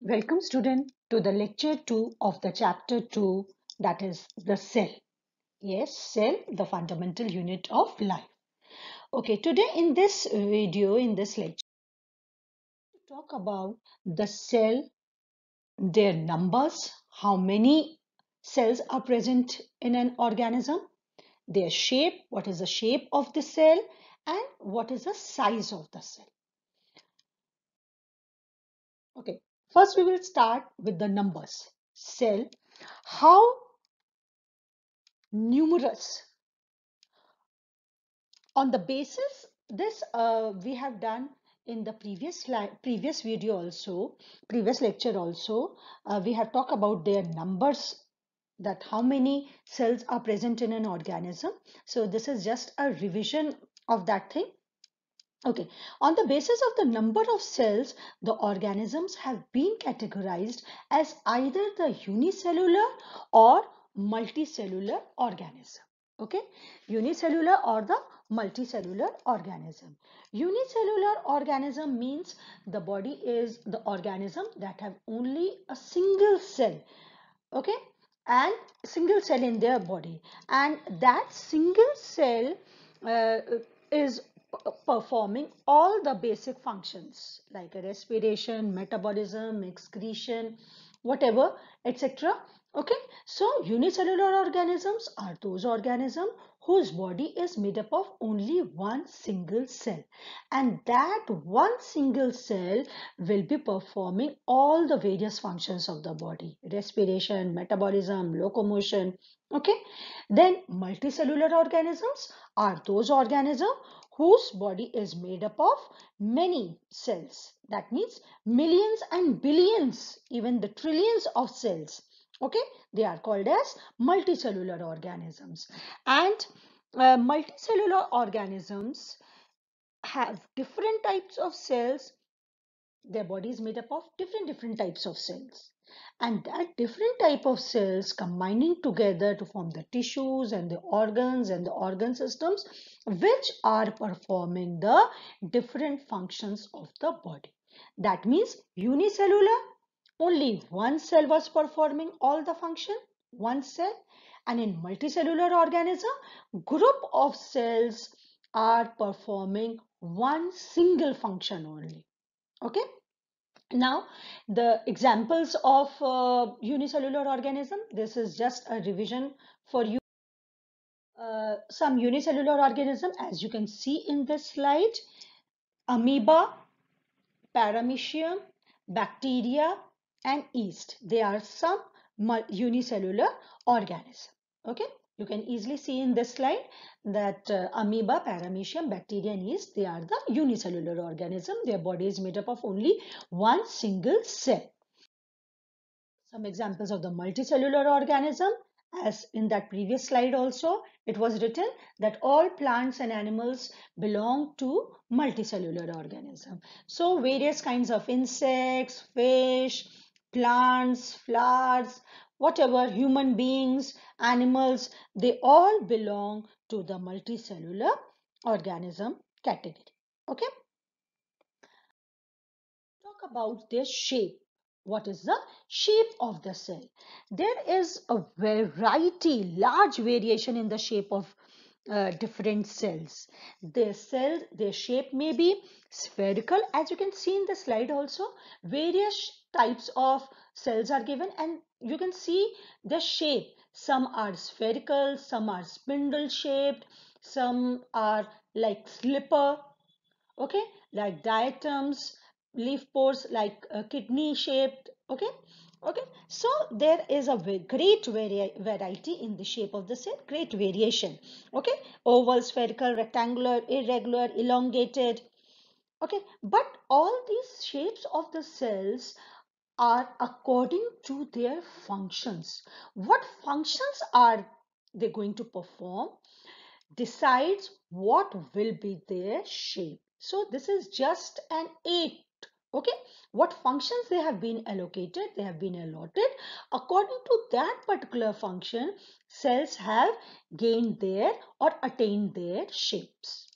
Welcome student to the lecture 2 of the chapter 2, that is the cell. Yes, cell, the fundamental unit of life. Okay, today in this video, in this lecture, we talk about the cell, their numbers, how many cells are present in an organism, their shape, what is the shape of the cell, and what is the size of the cell. Okay, first we will start with the numbers. Cell, how numerous. On the basis this we have done in the previous video also, previous lecture also, we have talked about their numbers, that how many cells are present in an organism. So this is just a revision of that thing. Okay, on the basis of the number of cells, the organisms have been categorized as either the unicellular or multicellular organism. Okay, unicellular or the multicellular organism. Unicellular organism means the body is the organism that have only a single cell. Okay, and single cell in their body, and that single cell uh, is performing all the basic functions like a respiration, metabolism, excretion, whatever, etc. Okay, so unicellular organisms are those organisms whose body is made up of only one single cell, and that one single cell will be performing all the various functions of the body: respiration, metabolism, locomotion. Okay, then multicellular organisms are those organisms whose body is made up of many cells. That means millions and billions, even the trillions of cells. Okay, they are called as multicellular organisms. And multicellular organisms have different types of cells. Their body is made up of different types of cells, and that different type of cells combining together to form the tissues and the organs and the organ systems which are performing the different functions of the body. That means unicellular, only one cell was performing all the function, one cell. And in multicellular organism, group of cells are performing one single function only. Okay, now the examples of unicellular organism, this is just a revision for you. Some unicellular organism, as you can see in this slide: amoeba, paramecium, bacteria, and yeast. They are some unicellular organism. Okay, you can easily see in this slide that amoeba, paramecium, bacteria, and yeast, they are the unicellular organism. Their body is made up of only one single cell. Some examples of the multicellular organism, as in that previous slide also, it was written that all plants and animals belong to multicellular organism. So various kinds of insects, fish, plants, flowers, whatever, human beings, animals, they all belong to the multicellular organism category. Okay, talk about their shape. What is the shape of the cell? There is a variety, large variation in the shape of different cells. Their shape may be spherical, as you can see in the slide also. Various types of cells are given, and you can see the shape. Some are spherical, some are spindle shaped, some are like slipper, okay, like diatoms, leaf pores like kidney shaped. Okay, okay, so there is a great variety in the shape of the cell, great variation. Okay, oval, spherical, rectangular, irregular, elongated. Okay, but all these shapes of the cells are according to their functions. What functions are they going to perform decides what will be their shape. So this is just an eight. Okay, what functions they have been allocated, they have been allotted. According to that particular function, cells have gained their or attained their shapes.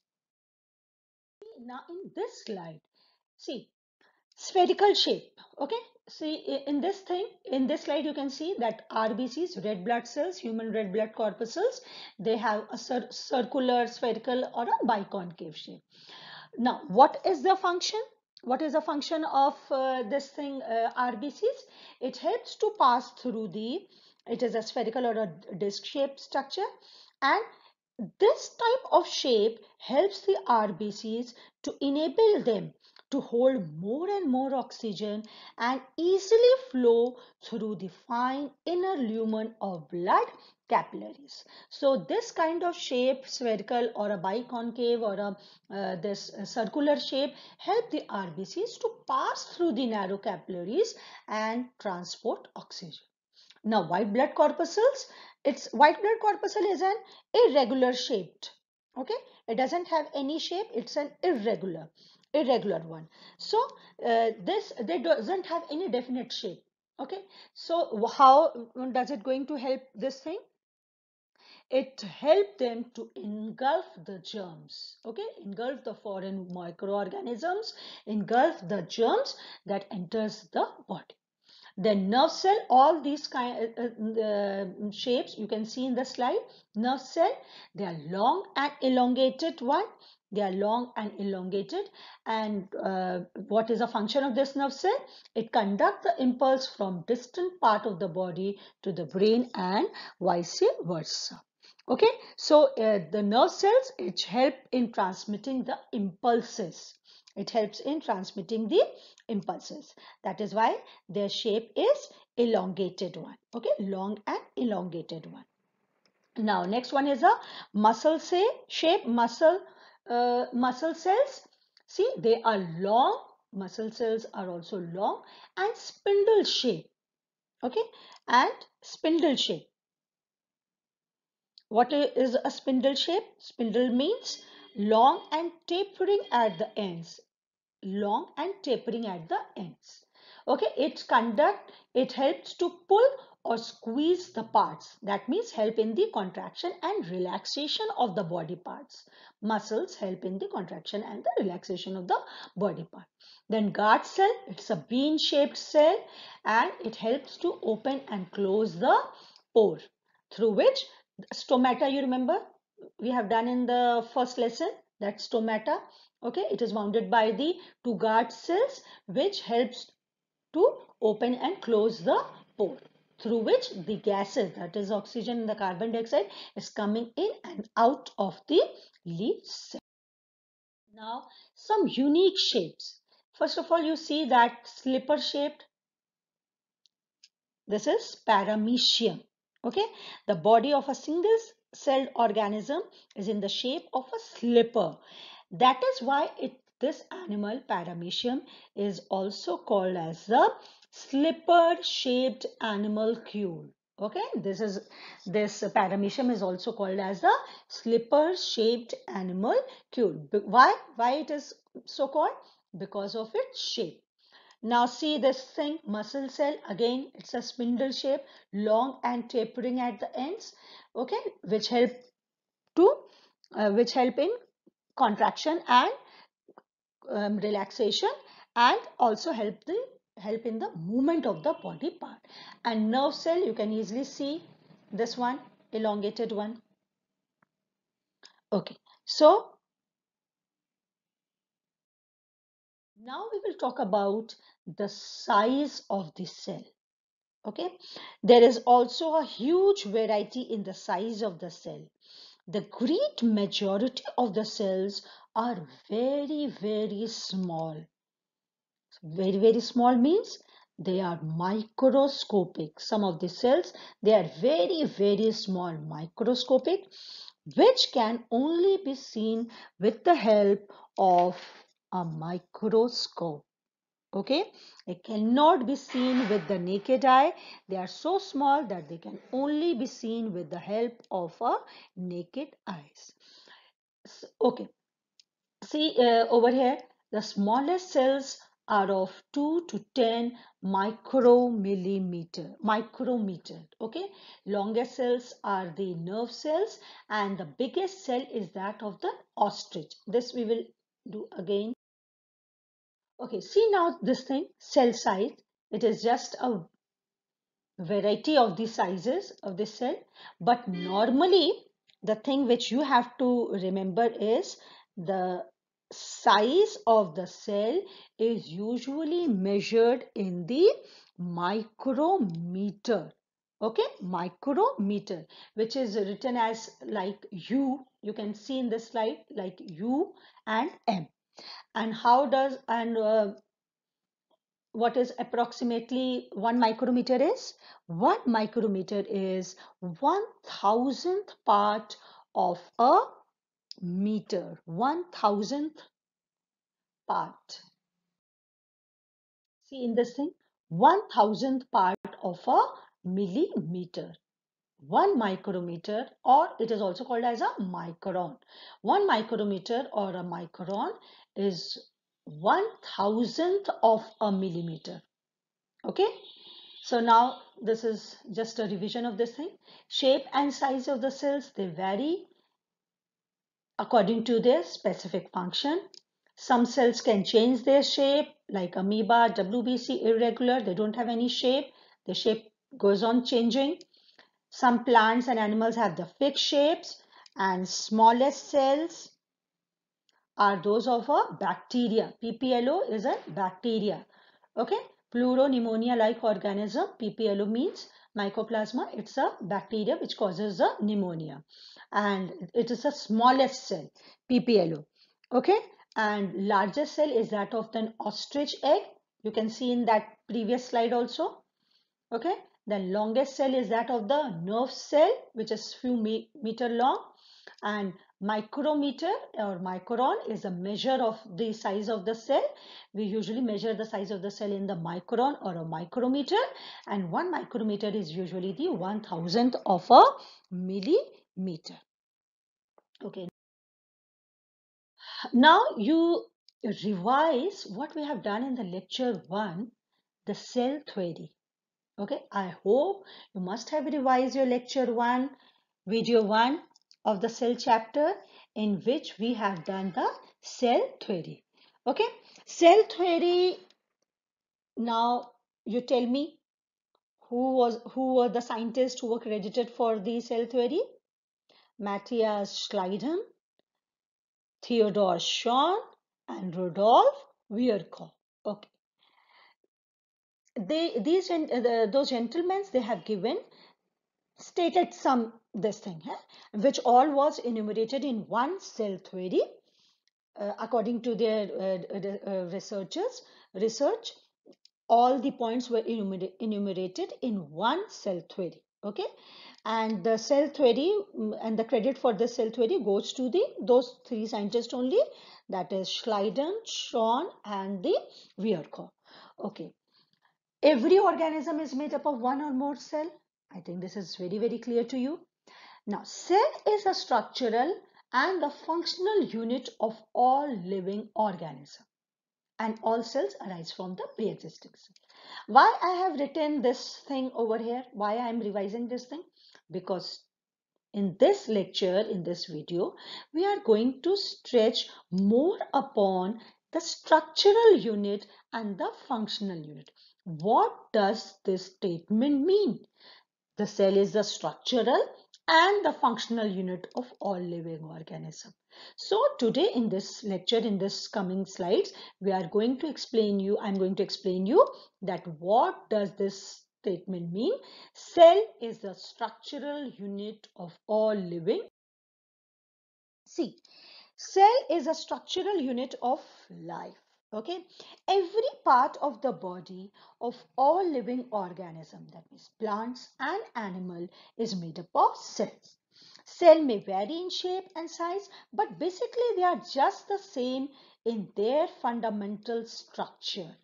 Now in this slide, see, Spherical shape. Okay, see in this thing, in this slide you can see that RBCs, red blood cells, human red blood corpuscles, they have a circular, spherical or a biconcave shape. Now what is the function, what is the function of this thing, RBCs? It helps to pass through the, it is a spherical or a disc shaped structure, and this type of shape helps the RBCs to enable them to hold more and more oxygen and easily flow through the fine inner lumen of blood capillaries. So this kind of shape, spherical or a biconcave or a this circular shape, help the RBCs to pass through the narrow capillaries and transport oxygen. Now, white blood corpuscles, its white blood corpuscle is an irregular shaped. Okay, it doesn't have any shape. It's an irregular one. So this they doesn't have any definite shape. Okay, so how does it going to help this thing? It helped them to engulf the germs. Okay, engulf the foreign microorganisms, engulf the germs that enters the body. The nerve cell, all these kind shapes you can see in the slide. Nerve cell, they are long and elongated one. They are long and elongated. And what is the function of this nerve cell? It conducts the impulse from distant part of the body to the brain and vice versa. Okay, so the nerve cells, it help in transmitting the impulses. It helps in transmitting the impulses. That is why their shape is elongated one. Okay, long and elongated one. Now next one is a muscle shape, muscle cells. See, they are long. Muscle cells are also long and spindle shape. Okay, and spindle shape. What is a spindle shape? Spindle means long and tapering at the ends. Long and tapering at the ends. Okay, it helps to pull or squeeze the parts. That means help in the contraction and relaxation of the body parts. Muscles help in the contraction and the relaxation of the body part. Then guard cell, it's a bean shaped cell and it helps to open and close the pore through which stomata, you remember we have done in the first lesson, that stomata. Okay, it is bounded by the two guard cells which helps to open and close the pore through which the gases, that is oxygen and the carbon dioxide, is coming in and out of the leaf cell. Now some unique shapes. First of all, you see that slipper shaped. This is paramecium. Okay, the body of a single celled organism is in the shape of a slipper. That is why this animal paramecium is also called as the slipper shaped animalcule. Okay, this paramecium is also called as the slipper shaped animalcule. Why it is so called? Because of its shape. Now see this thing, muscle cell, again it's a spindle shape, long and tapering at the ends, okay, to which help in contraction and relaxation, and also help in the movement of the body part. And nerve cell, you can easily see this one, elongated one. Okay, so now we will talk about the size of the cell. Okay, there is also a huge variety in the size of the cell. The great majority of the cells are very small. Very small means they are microscopic. Some of the cells, they are very small, microscopic, which can only be seen with the help of a microscope. Okay, it cannot be seen with the naked eye. They are so small that they can only be seen with the help of a naked eyes. Okay, see over here, the smallest cells are of 2 to 10 micrometer. Okay, longest cells are the nerve cells, and the biggest cell is that of the ostrich. This we will do again. Okay, see now this thing, cell size. It is just a variety of the sizes of the cell, but normally the thing which you have to remember is the size of the cell is usually measured in the micrometer. Okay, micrometer, which is written as like you can see in this slide like U and M. And how does and what is approximately 1 micrometer is? 1 micrometer is 1,000th part of a meter. 1,000th part. See in this thing, 1,000th part of a millimeter. 1 micrometer, or it is also called as a micron. 1 micrometer or a micron is 1,000th of a millimeter. Okay. So now this is just a revision of this thing. Shape and size of the cells, they vary according to their specific function. Some cells can change their shape like amoeba, WBC, irregular. They don't have any shape. The shape goes on changing. Some plants and animals have the fixed shapes, and smallest cells are those of a bacteria. PPLO is a bacteria. Okay, pleuropneumonia-like organism. PPLO means mycoplasma. It's a bacteria which causes a pneumonia, and it is the smallest cell, PPLO. Okay, and largest cell is that of an ostrich egg. You can see in that previous slide also. Okay, the longest cell is that of the nerve cell, which is few meter long, and micrometer or micron is a measure of the size of the cell. We usually measure the size of the cell in the micron or a micrometer, and 1 micrometer is usually the 1,000th of a millimeter. Okay, now you revise what we have done in the lecture 1, the cell theory. Okay, I hope you must have revised your lecture 1, video 1 of the cell chapter, in which we have done the cell theory. Okay, cell theory. Now you tell me who were the scientists who were credited for the cell theory? Matthias Schleiden, Theodor Schwann, and Rudolf Virchow. Okay, those gentlemen, they have given stated some this thing, which all was enumerated in one cell theory. According to their research, all the points were enumerated in one cell theory. Okay, and the cell theory and the credit for the cell theory goes to those three scientists only, that is Schleiden, Schwann, and the Virchow. Okay, every organism is made up of one or more cell. I think this is very clear to you. Now, cell is a structural and the functional unit of all living organisms, and all cells arise from the pre-existing cell. Why I have written this thing over here? Why I am revising this thing? Because in this lecture, in this video, we are going to stretch more upon the structural unit and the functional unit. What does this statement mean? The cell is the structural and the functional unit of all living organisms. So today in this lecture, in this coming slides, we are going to explain you, I'm going to explain you that what does this statement mean? Cell is the structural unit of all living. See, cell is a structural unit of life. Okay, every part of the body of all living organism, that means plants and animal, is made up of cells. Cell may vary in shape and size, but basically they are just the same in their fundamental structure.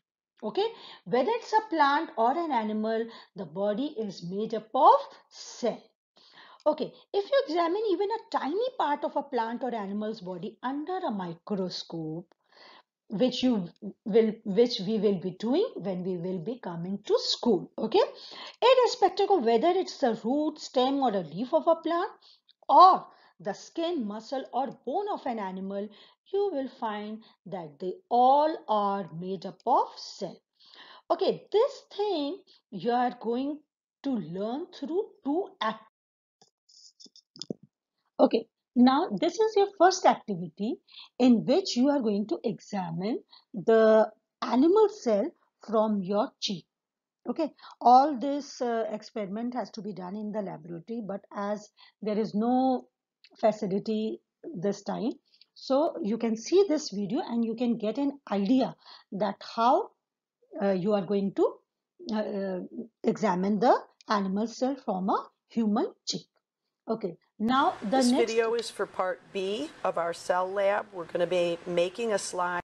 Okay, whether it's a plant or an animal, the body is made up of cell. Okay, if you examine even a tiny part of a plant or animal's body under a microscope, which we will be doing when we will be coming to school. Okay, irrespective of whether it's the root, stem, or a leaf of a plant, or the skin, muscle, or bone of an animal, you will find that they all are made up of cell. Okay, this thing you are going to learn through two activities. Okay, now this is your first activity in which you are going to examine the animal cell from your cheek. Okay, all this experiment has to be done in the laboratory, but as there is no facility this time, so you can see this video and you can get an idea that how you are going to uh, examine the animal cell from a human cheek. Okay, now the This next. video is for part B of our cell lab. We're going to be making a slide.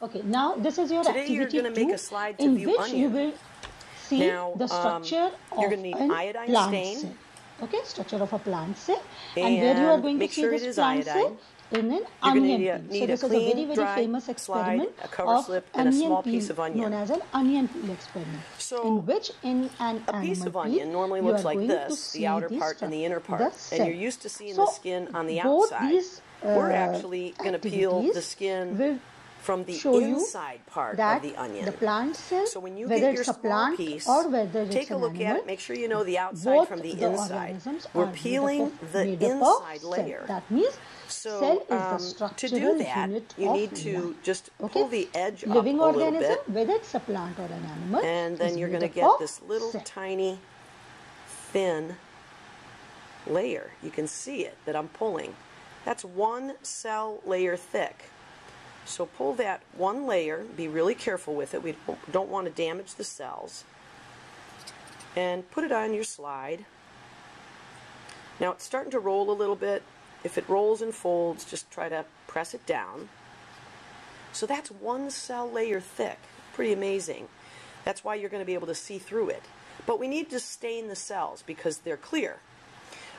Okay, now this is your Today you're going activity to make a 2 slide to in view which you onion. will see Now, the structure you're of going to need an iodine plant stain cell. Okay, structure of a plant cell, and where you are and going to make see sure it this is plant cell iodine. in an You're going onion to peel. So need a this is a very, clean, very dry famous slide, experiment a cover of slip, and a onion small piece peel of known onion. as an onion peel experiment, So in which in an a piece animal of peel onion normally you looks are like going to this, the see outer part and the inner the part, and you're cell. used to seeing the So skin on the both outside. these We're actually going to peel the activities skin will from the show you inside part of that the the onion. plant cell, So when you whether get your it's a small plant or piece, whether it's take a an look at animal, it, make sure you know the outside both from the the inside. organisms We're are peeling the made up of inside cell. layer. That means cell So is the to do structural that, unit you of need to life. just Okay, pull the edge up living a little organism, bit, whether it's a plant or an animal, and then is you're going made to up get of this little cell. tiny thin layer. You can see it that I'm pulling. That's one cell layer thick. So pull that one layer, be really careful with it, we don't want to damage the cells, and put it on your slide. Now it's starting to roll a little bit. If it rolls and folds, just try to press it down. So that's one cell layer thick. Pretty amazing. That's why you're going to be able to see through it. But we need to stain the cells because they're clear.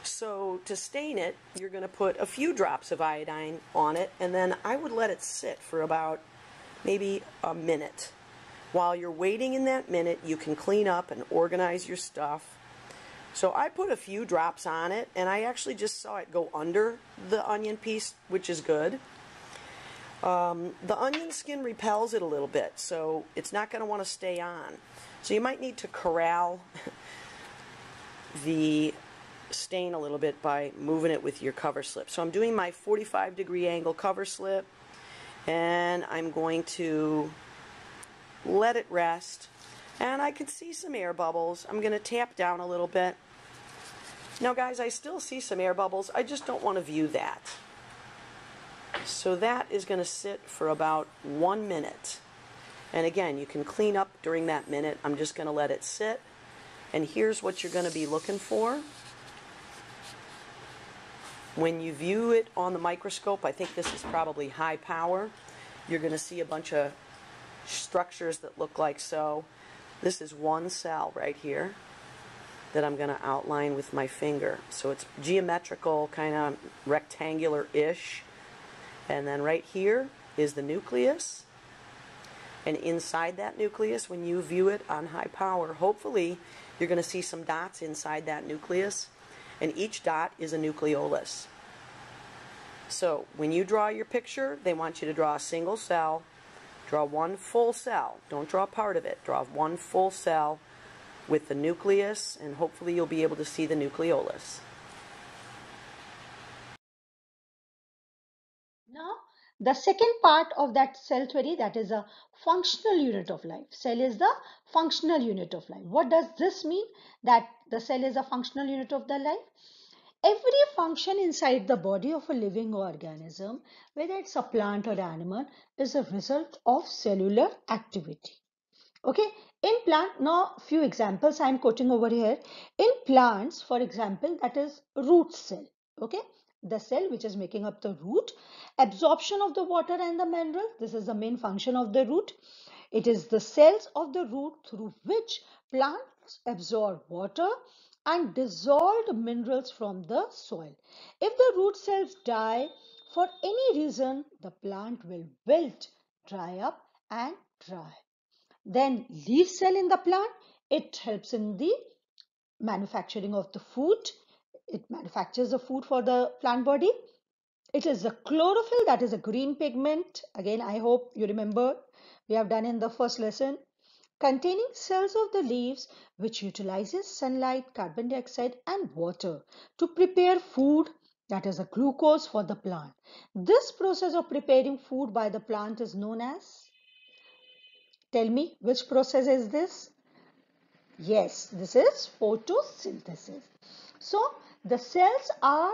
So to stain it, you're going to put a few drops of iodine on it, and then I would let it sit for about maybe a minute. While you're waiting in that minute, you can clean up and organize your stuff. So I put a few drops on it, and I actually just saw it go under the onion piece, which is good. The onion skin repels it a little bit, so it's not going to want to stay on. So you might need to corral the stain a little bit by moving it with your cover slip. So I'm doing my 45-degree angle cover slip, and I'm going to let it rest. And I can see some air bubbles. I'm going to tap down a little bit. Now guys, I still see some air bubbles. I just don't want to view that. So that is going to sit for about 1 minute. And again, you can clean up during that minute. I'm just going to let it sit. And here's what you're going to be looking for. When you view it on the microscope, I think this is probably high power. You're going to see a bunch of structures that look like so. This is one cell right here that I'm going to outline with my finger. So it's geometrical, kind of rectangular-ish. And then right here is the nucleus. And inside that nucleus, when you view it on high power, hopefully you're going to see some dots inside that nucleus. And each dot is a nucleolus. So when you draw your picture, they want you to draw a single cell. Draw one full cell. Don't draw part of it. Draw one full cell with the nucleus, and hopefully you'll be able to see the nucleolus. Now, the second part of that cell theory, that is a functional unit of life. Cell is the functional unit of life. What does this mean, that the cell is a functional unit of the life? Every function inside the body of a living organism, whether it's a plant or animal, is a result of cellular activity. Okay, in plant, now few examples I am quoting over here. In plants, for example, that is root cell. Okay, the cell which is making up the root, absorption of the water and the mineral. This is the main function of the root. It is the cells of the root through which plants absorb water and dissolved minerals from the soil. If the root cells die for any reason, the plant will wilt, dry up and dry. Then leaf cell in the plant, it helps in the manufacturing of the food. It manufactures the food for the plant body. It is the chlorophyll, that is a green pigment. Again, I hope you remember we have done in the first lesson. Containing cells of the leaves which utilizes sunlight, carbon dioxide and water to prepare food, that is a glucose for the plant. This process of preparing food by the plant is known as, tell me which process is this? Yes, this is photosynthesis. So the cells are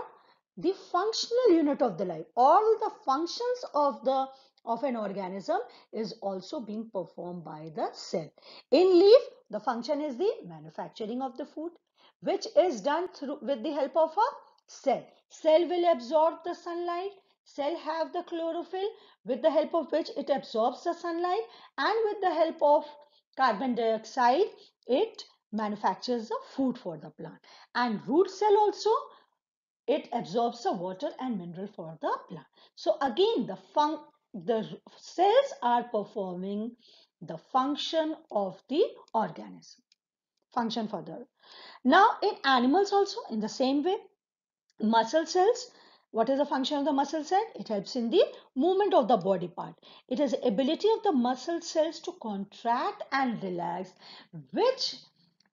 the functional unit of the life. All the functions of an organism is also being performed by the cell. In leaf, the function is the manufacturing of the food, which is done through with the help of a cell. Cell will absorb the sunlight. Cell have the chlorophyll, with the help of which it absorbs the sunlight, and with the help of carbon dioxide, it manufactures the food for the plant. And root cell also, it absorbs the water and mineral for the plant. So again, the cells are performing the function of the organism. Function for the. Now in animals also, in the same way, muscle cells, what is the function of the muscle cell? It helps in the movement of the body part. It is the ability of the muscle cells to contract and relax, which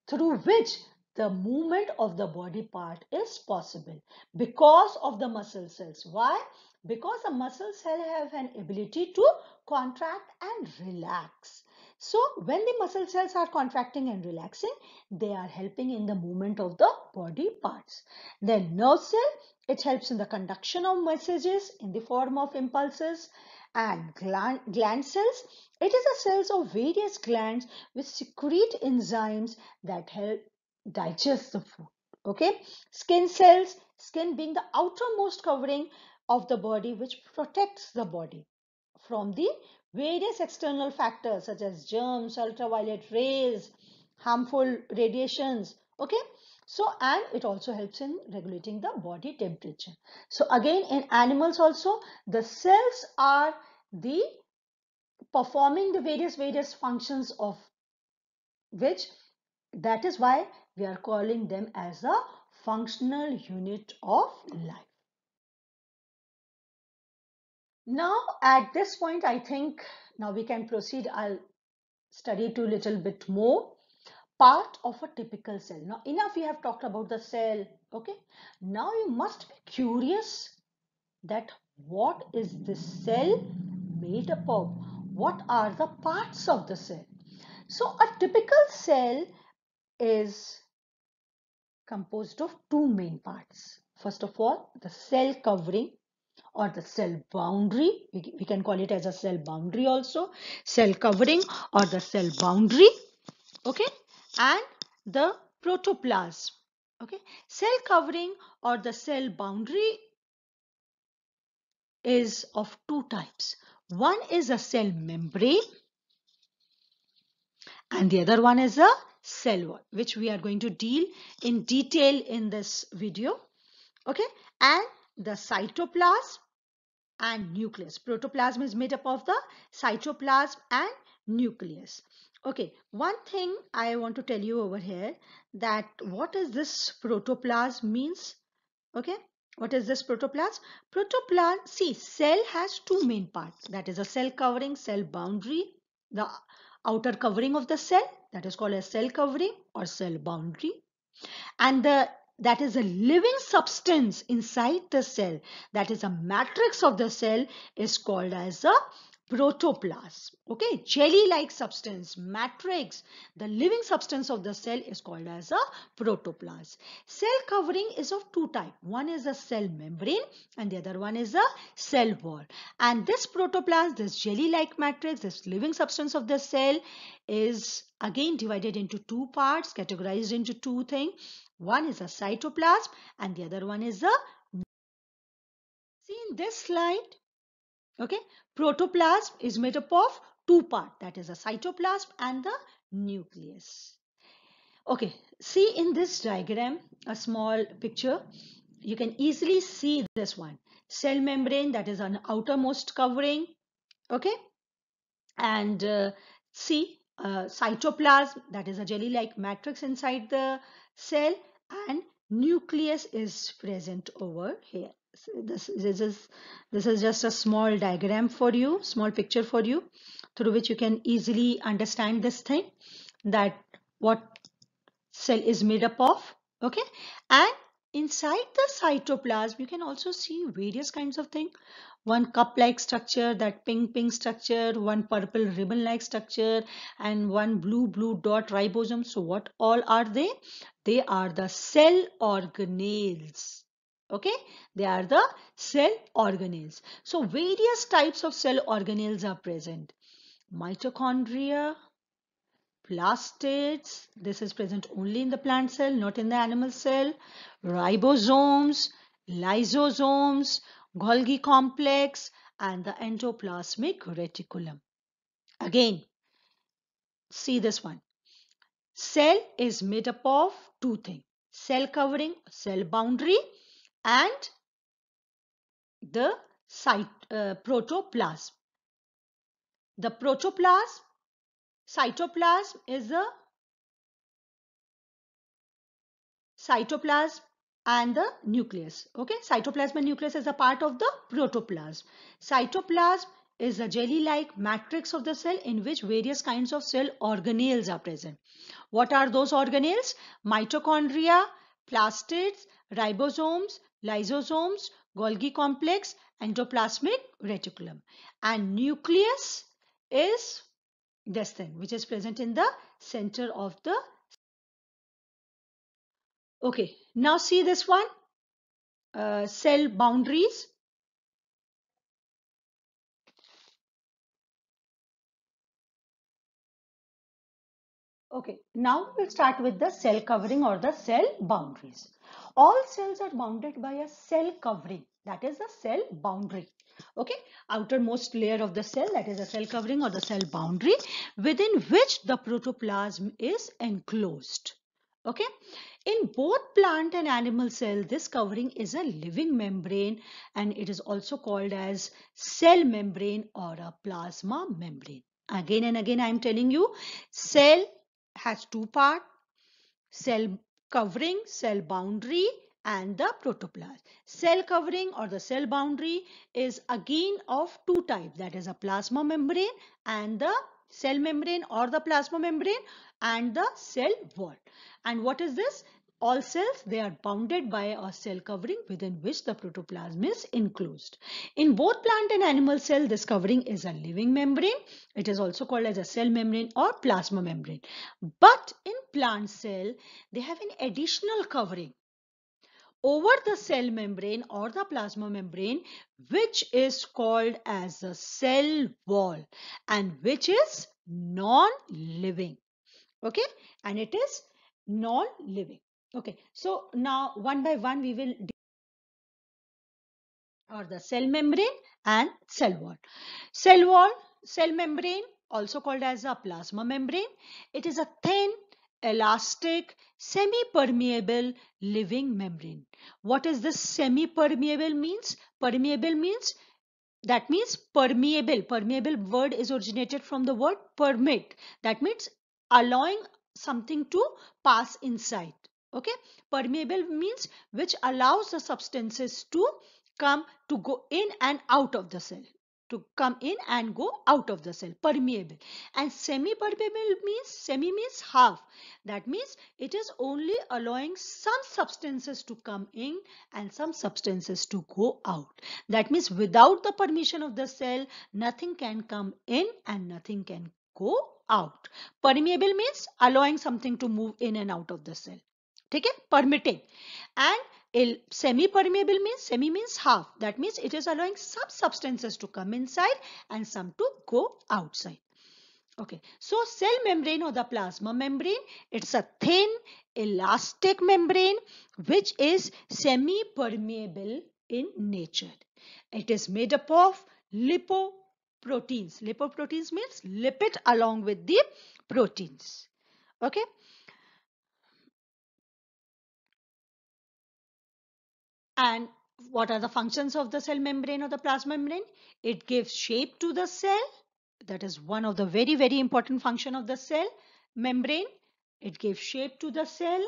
through which the movement of the body part is possible because of the muscle cells. Why? Because the muscle cell have an ability to contract and relax. So when the muscle cells are contracting and relaxing, they are helping in the movement of the body parts. Then nerve cell, it helps in the conduction of messages in the form of impulses. And gland cells, it is the cells of various glands which secrete enzymes that help digest the food. Okay, skin cells, skin being the outermost covering of the body which protects the body from the various external factors such as germs, ultraviolet rays, harmful radiations. Okay, so and it also helps in regulating the body temperature. So again, in animals also, the cells are the performing the various functions of which, that is why we are calling them as a functional unit of life. Now, at this point, I think now we can proceed. I'll study to a little bit more part of a typical cell. Now, enough we have talked about the cell. Okay. Now you must be curious that what is this cell made up of? What are the parts of the cell? So, a typical cell is composed of two main parts. First of all, the cell covering or the cell boundary. We can call it as a cell boundary also. Cell covering or the cell boundary. Okay. And the protoplasm. Okay. Cell covering or the cell boundary is of two types. One is a cell membrane and the other one is a cell wall, which we are going to deal in detail in this video. Okay. And the cytoplasm and nucleus. Protoplasm is made up of the cytoplasm and nucleus. Okay, one thing I want to tell you over here, that what is this protoplasm means? Okay, what is this protoplasm? Protoplasm, see, cell has two main parts, that is a cell covering, cell boundary, the outer covering of the cell, that is called as cell covering or cell boundary, and that is a living substance inside the cell, that is a matrix of the cell, is called as a protoplasm. Okay, jelly like substance, matrix, the living substance of the cell is called as a protoplasm. Cell covering is of two types. One is a cell membrane and the other one is a cell wall. And this protoplasm, this jelly like matrix, this living substance of the cell, is again divided into two parts, categorized into two things. One is a cytoplasm and the other one is a, see in this slide, okay, protoplasm is made up of two parts, that is a cytoplasm and the nucleus. Okay, see in this diagram, a small picture, you can easily see this one. Cell membrane, that is an outermost covering, okay, and see cytoplasm, that is a jelly-like matrix inside the cell, and nucleus is present over here. So this is just a small diagram for you, small picture for you, through which you can easily understand this thing, that what cell is made up of. Okay, and inside the cytoplasm you can also see various kinds of things. One cup like structure, that pink structure, one purple ribbon like structure, and one blue dot ribosome. So what all are they? They are the cell organelles. Okay, they are the cell organelles. So various types of cell organelles are present. Mitochondria, plastids, this is present only in the plant cell, not in the animal cell. Ribosomes, lysosomes, Golgi complex, and the endoplasmic reticulum. Again, see this one. Cell is made up of two things: cell covering, cell boundary, and the protoplasm. The protoplasm, cytoplasm is a cytoplasm and the nucleus. Okay, cytoplasm and nucleus is a part of the protoplasm. Cytoplasm is a jelly-like matrix of the cell in which various kinds of cell organelles are present. What are those organelles? Mitochondria, plastids, ribosomes, lysosomes, Golgi complex, endoplasmic reticulum. And nucleus is this thing which is present in the center of the. Okay, now see this one, cell boundaries. Okay, now we'll start with the cell covering or the cell boundaries. All cells are bounded by a cell covering, that is the cell boundary. Okay, outermost layer of the cell, that is a cell covering or the cell boundary, within which the protoplasm is enclosed. Okay, in both plant and animal cell, this covering is a living membrane and it is also called as cell membrane or a plasma membrane. Again and again I am telling you, cell has two parts: cell covering, cell boundary, and the protoplasm. Cell covering or the cell boundary is again of two types, that is a plasma membrane and the cell membrane or the plasma membrane and the cell wall. And what is this? All cells, they are bounded by a cell covering within which the protoplasm is enclosed. In both plant and animal cell, this covering is a living membrane. It is also called as a cell membrane or plasma membrane. But in plant cell, they have an additional covering over the cell membrane or the plasma membrane, which is called as the cell wall and which is non-living. Okay, and it is non-living. Okay, so now one by one we will or the cell membrane and cell wall. Cell wall, cell membrane, also called as a plasma membrane. It is a thin, elastic, semi-permeable living membrane. What is this semi-permeable means? Permeable means, that means permeable. Permeable word is originated from the word permit. That means allowing something to pass inside. Okay, permeable means which allows the substances to come to go in and out of the cell, to come in and go out of the cell. Permeable. And semi permeable means, semi means half. That means it is only allowing some substances to come in and some substances to go out. That means without the permission of the cell, nothing can come in and nothing can go out. Permeable means allowing something to move in and out of the cell. Okay, permitting. And semi-permeable means, semi means half. That means it is allowing some substances to come inside and some to go outside. Okay, so cell membrane or the plasma membrane, it's a thin elastic membrane which is semi-permeable in nature. It is made up of lipoproteins. Lipoproteins means lipid along with the proteins. Okay. And what are the functions of the cell membrane or the plasma membrane? It gives shape to the cell. That is one of the very, very important function of the cell membrane. It gives shape to the cell.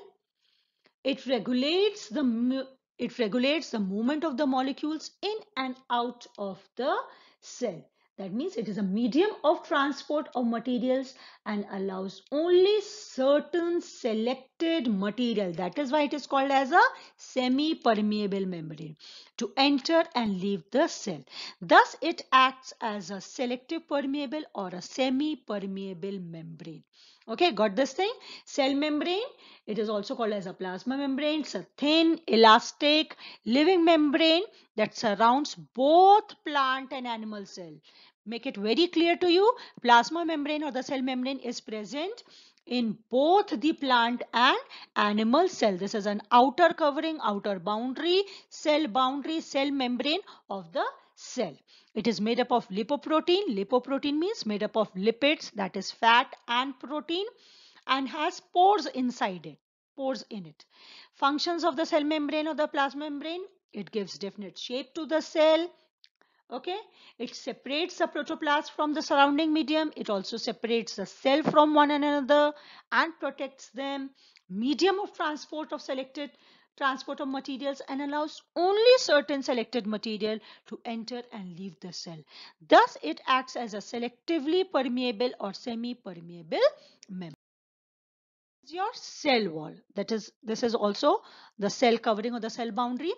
It regulates the movement of the molecules in and out of the cell. That means it is a medium of transport of materials and allows only certain selected material. That is why it is called as a semi-permeable membrane to enter and leave the cell. Thus, it acts as a selective permeable or a semi-permeable membrane. Okay, got this thing? Cell membrane, it is also called as a plasma membrane. It's a thin, elastic, living membrane that surrounds both plant and animal cell. Make it very clear to you, plasma membrane or the cell membrane is present in both the plant and animal cell. This is an outer covering, outer boundary, cell membrane of the cell. It is made up of lipoprotein. Lipoprotein means made up of lipids, that is fat and protein, and has pores inside it, pores in it. Functions of the cell membrane or the plasma membrane, it gives definite shape to the cell. Okay, it separates the protoplasm from the surrounding medium. It also separates the cell from one another and protects them. Medium of transport of selected transport of materials and allows only certain selected material to enter and leave the cell. Thus, it acts as a selectively permeable or semi-permeable membrane. Your cell wall. That is, this is also the cell covering or the cell boundary.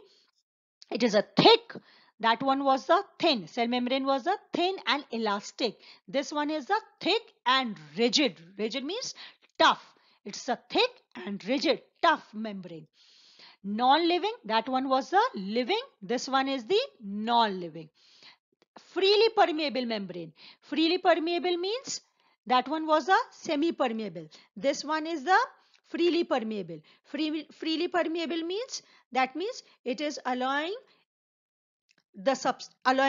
It is a thick, that one was the thin. Cell membrane was the thin and elastic. This one is the thick and rigid. Rigid means tough. It's a thick and rigid, tough membrane. Non-living, that one was the living. This one is the non-living. Freely permeable membrane. Freely permeable means that one was a semi-permeable. This one is the freely permeable. Freely permeable means, that means it is allowing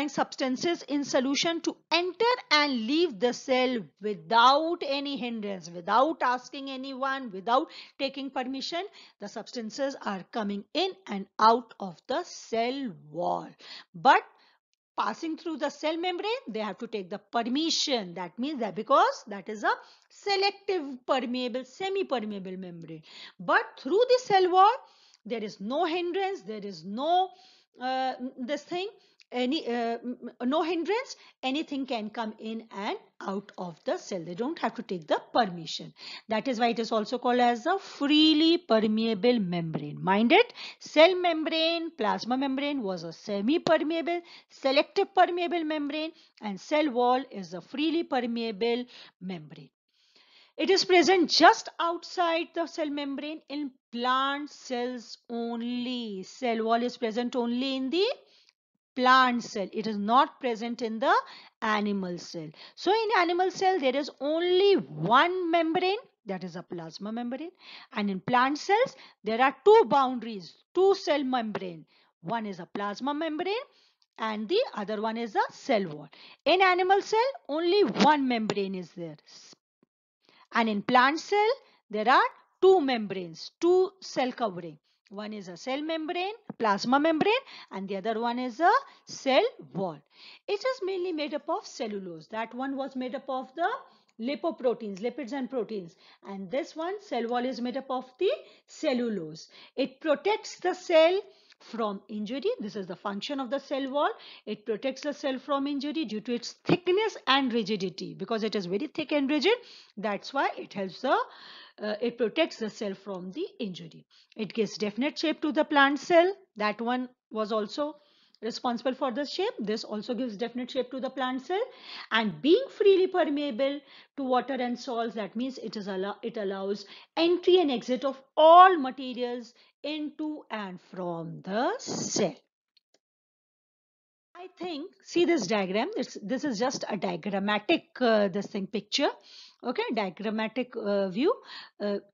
substances in solution to enter and leave the cell without any hindrance, without asking anyone, without taking permission. The substances are coming in and out of the cell wall. But passing through the cell membrane, they have to take the permission. That means that because that is a selective permeable, semi-permeable membrane. But through the cell wall, There is no hindrance, there is no this thing, any no hindrance, anything can come in and out of the cell. They don't have to take the permission. That is why it is also called as a freely permeable membrane. Mind it, cell membrane, plasma membrane was a semi-permeable, selective permeable membrane, and cell wall is a freely permeable membrane. It is present just outside the cell membrane in plant cells only. Cell wall is present only in the plant cell. It is not present in the animal cell. So in animal cell there is only one membrane, that is a plasma membrane, and in plant cells there are two boundaries, two cell membrane. One is a plasma membrane and the other one is a cell wall. In animal cell only one membrane is there. And in plant cell, there are two membranes, two cell covering. One is a cell membrane, plasma membrane, and the other one is a cell wall. It is mainly made up of cellulose. That one was made up of the lipoproteins, lipids and proteins. And this one, cell wall, is made up of the cellulose. It protects the cell from injury. This is the function of the cell wall. It protects the cell from injury due to its thickness and rigidity. Because it is very thick and rigid, that's why it helps the it protects the cell from the injury. It gives definite shape to the plant cell. That one was also responsible for the shape. This also gives definite shape to the plant cell. And being freely permeable to water and salts, that means it allows entry and exit of all materials into and from the cell. I think, see this diagram, this is just a diagrammatic this thing picture, okay, diagrammatic view.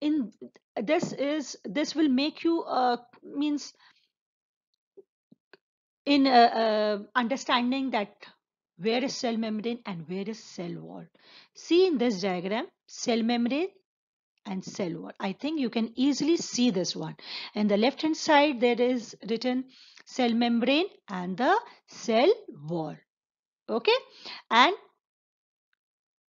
In this will make you means in understanding that where is cell membrane and where is cell wall. See in this diagram, cell membrane and cell wall. I think you can easily see this one. And the left hand side there is written cell membrane and the cell wall. Okay, and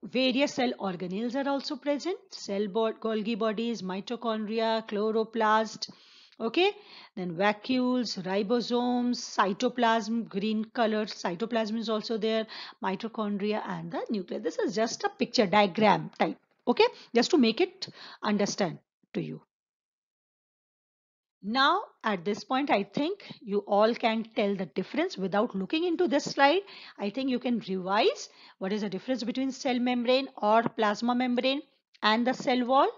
various cell organelles are also present. Golgi bodies, mitochondria, chloroplast. Okay, then vacuoles, ribosomes, cytoplasm, green color cytoplasm is also there, mitochondria and the nucleus. This is just a picture diagram type. Okay, just to make it understand to you. Now, at this point, I think you all can tell the difference without looking into this slide. I think you can revise what is the difference between cell membrane or plasma membrane and the cell wall.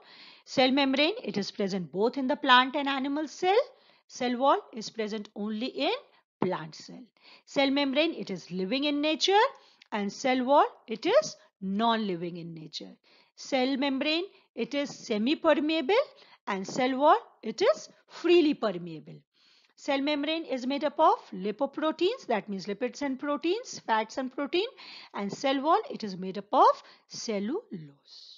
Cell membrane, it is present both in the plant and animal cell. Cell wall is present only in plant cell. Cell membrane, it is living in nature, and cell wall, it is non-living in nature. Cell membrane, it is semi-permeable, and cell wall, it is freely permeable. Cell membrane is made up of lipoproteins, that means lipids and proteins, fats and protein, and cell wall, it is made up of cellulose.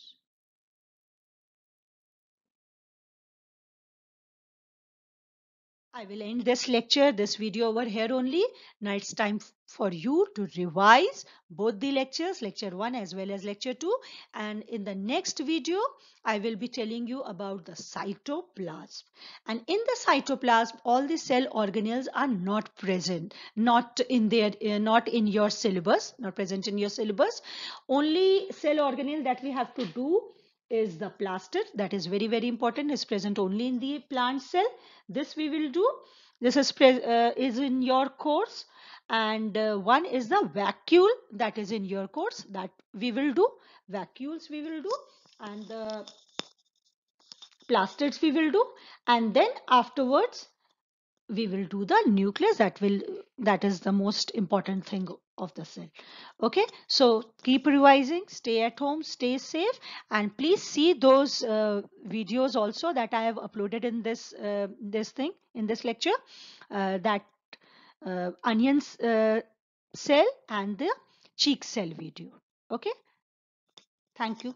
I will end this lecture, this video over here only. Now it's time for you to revise both the lectures, lecture 1 as well as lecture 2. And in the next video, I will be telling you about the cytoplasm. And in the cytoplasm, all the cell organelles are not present, not in your syllabus, not present in your syllabus. Only cell organelle that we have to do is the plastid, that is very, very important, is present only in the plant cell. This we will do. This is in your course. And one is the vacuole, that is in your course, that we will do. Vacuoles we will do, and the plastids we will do. And then afterwards we will do the nucleus, that is the most important thing of the cell. Okay, so keep revising, stay at home, stay safe, and please see those videos also that I have uploaded in this lecture, that onions cell and the cheek cell video. Okay, thank you.